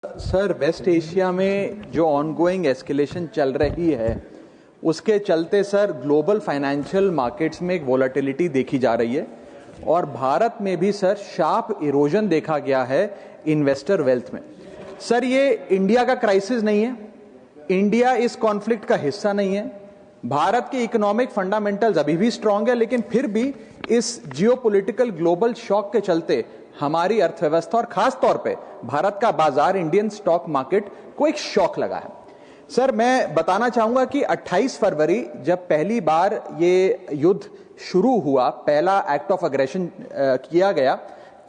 Sir, waste Asia में जो ongoing escalation चल रही है उसके चलते सर ग्लोबल फाइनेंशियल मार्केट्स में एक वोलेटिलिटी देखी जा रही है और भारत में भी सर शार्प इरोजन देखा गया है इन्वेस्टर वेल्थ में। सर, ये इंडिया का क्राइसिस नहीं है, इंडिया इस कॉन्फ्लिक्ट का हिस्सा नहीं है, भारत के इकोनॉमिक फंडामेंटल्स अभी भी स्ट्रांग है, लेकिन फिर भी इस जियोपॉलिटिकल ग्लोबल शॉक के चलते हमारी अर्थव्यवस्था और खास तौर पे भारत का बाजार, इंडियन स्टॉक मार्केट को एक शॉक लगा है। सर, मैं बताना चाहूंगा कि 28 फरवरी जब पहली बार ये युद्ध शुरू हुआ, पहला एक्ट ऑफ अग्रेशन किया गया,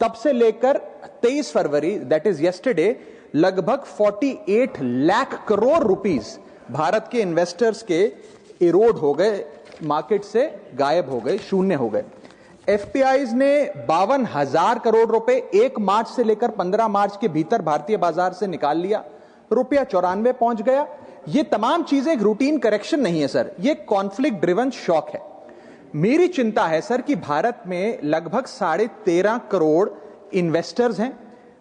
तब से लेकर 23 फरवरी दैट इज यस्टरडे लगभग 48 लाख करोड़ रुपीस भारत के इन्वेस्टर्स के इरोड हो गए, मार्केट से गायब हो गए, शून्य हो गए। एफपीआईज ने 52,000 करोड़ रुपए 1 मार्च से लेकर 15 मार्च के भीतर भारतीय बाजार से निकाल लिया, रुपया 94 पहुंच गया। ये तमाम चीजें एक रूटीन करेक्शन नहीं है सर, ये कॉन्फ्लिक्ट ड्रिवन शॉक है। मेरी चिंता है सर कि भारत में लगभग 13.5 करोड़ इन्वेस्टर्स हैं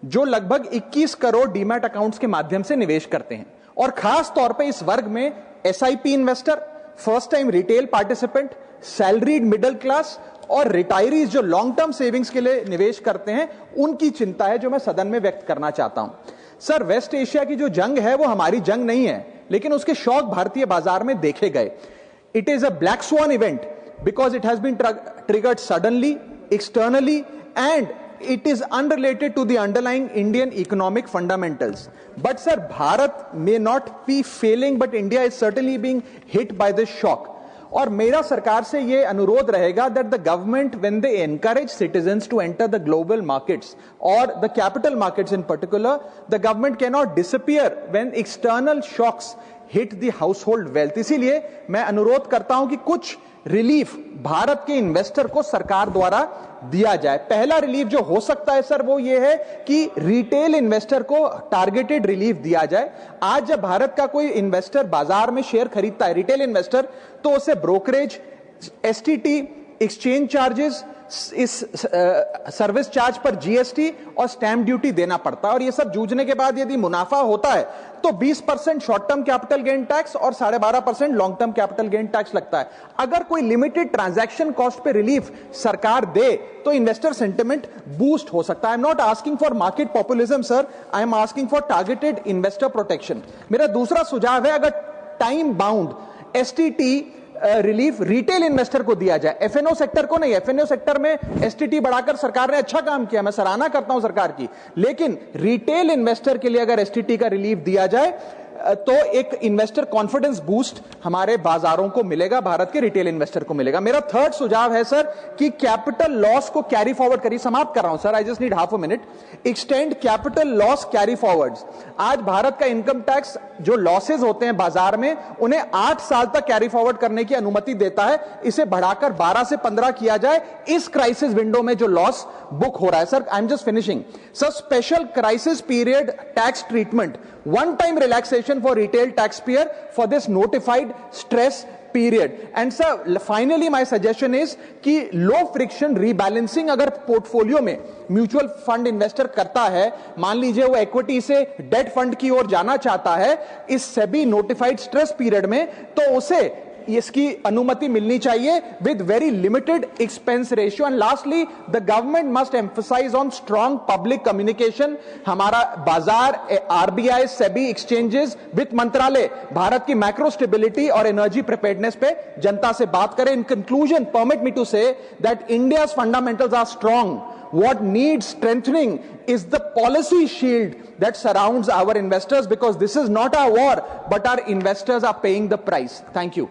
जो लगभग 21 करोड़ डीमैट अकाउंट्स के माध्यम से निवेश करते हैं, और खास तौर पे इस वर्ग में SIP investor, first time retail participant, salaried middle class और रिटायरीज जो लॉन्ग टर्म सेविंग्स के लिए निवेश करते हैं, उनकी चिंता है जो मैं सदन में व्यक्त करना चाहता हूं। सर, वेस्ट एशिया की जो जंग है वो हमारी जंग नहीं है, लेकिन उसके शॉक भारतीय बाजार में देखे गए। It is a black swan event because it has been triggered suddenly, externally, and it is unrelated to the underlying Indian economic fundamentals. But sir, Bharat may not be failing, but India is certainly being hit by this shock. और मेरा सरकार से ये अनुरोध रहेगा that the government, when they encourage citizens to enter the global markets or the capital markets in particular, the government cannot disappear when external shocks hit the household wealth. इसीलिए मैं अनुरोध करता हूं कि कुछ रिलीफ भारत के इन्वेस्टर को सरकार द्वारा दिया जाए। पहला रिलीफ जो हो सकता है सर वो ये है कि रिटेल इन्वेस्टर को टारगेटेड रिलीफ दिया जाए। आज जब भारत का कोई इन्वेस्टर बाजार में शेयर खरीदता है, रिटेल इन्वेस्टर, तो उसे ब्रोकरेज, एसटीटी, एक्सचेंज चार्जेस, इस सर्विस चार्ज पर जीएसटी और स्टैंप ड्यूटी देना पड़ता है, और ये सब जूझने के बाद यदि मुनाफा होता है तो 20% short term capital gain tax और 12.5% long term capital gain tax लगता है। अगर कोई लिमिटेड ट्रांजैक्शन कॉस्ट पे रिलीफ सरकार दे तो इन्वेस्टर सेंटिमेंट बूस्ट हो सकता है। I am not asking for market populism sir, I am asking for targeted investor protection. मेरा दूसरा सुझाव है, अगर time bound STT relief retail investor को दिया जाए, एफएनओ सेक्टर को नहीं। एफएनओ सेक्टर में एसटीटी बढ़ाकर सरकार ने अच्छा काम किया, मैं सराहना करता हूं सरकार की, लेकिन रिटेल इन्वेस्टर के लिए अगर एसटीटी का रिलीफ दिया जाए तो एक इन्वेस्टर कॉन्फिडेंस बूस्ट हमारे बाजारों को मिलेगा, भारत के रिटेल इन्वेस्टर को मिलेगा। मेरा थर्ड सुझाव है सर कि कैपिटल लॉस को कैरी फॉरवर्ड करिए। समाप्त कर रहा हूं sir, I just need half a minute. Extend capital loss carry forwards. आज भारत का इनकम टैक्स जो लॉसेज होते हैं बाजार में, उन्हें 8 साल तक कैरी फॉरवर्ड करने की अनुमति देता है। इसे बढ़ाकर 12 से 15 किया जाए इस क्राइसिस विंडो में जो लॉस बुक हो रहा है। Sir, I am just finishing. Sir, special crisis period tax treatment, one time relaxation for retail taxpayer for this notified stress period. And sir, finally my suggestion is कि low friction rebalancing अगर portfolio में mutual fund investor करता है, मान लीजिए वो equity से date fund की ओर जाना चाहता है इस सेबी नोटिफाइड स्ट्रेस पीरियड में, तो उसे इसकी अनुमति मिलनी चाहिए with very limited expense ratio. And lastly, the government must emphasise on strong public communication. हमारा बाजार, आरबीआई, सेबी, एक्सचेंजेस, वित्त मंत्रालय भारत की मैक्रो स्टेबिलिटी और एनर्जी प्रिपेयर्डनेस पे जनता से बात करें। In conclusion, permit me to say that India's fundamentals are strong. What needs strengthening is the policy shield that surrounds our investors, because this is not our war, but our investors are paying the price. Thank you.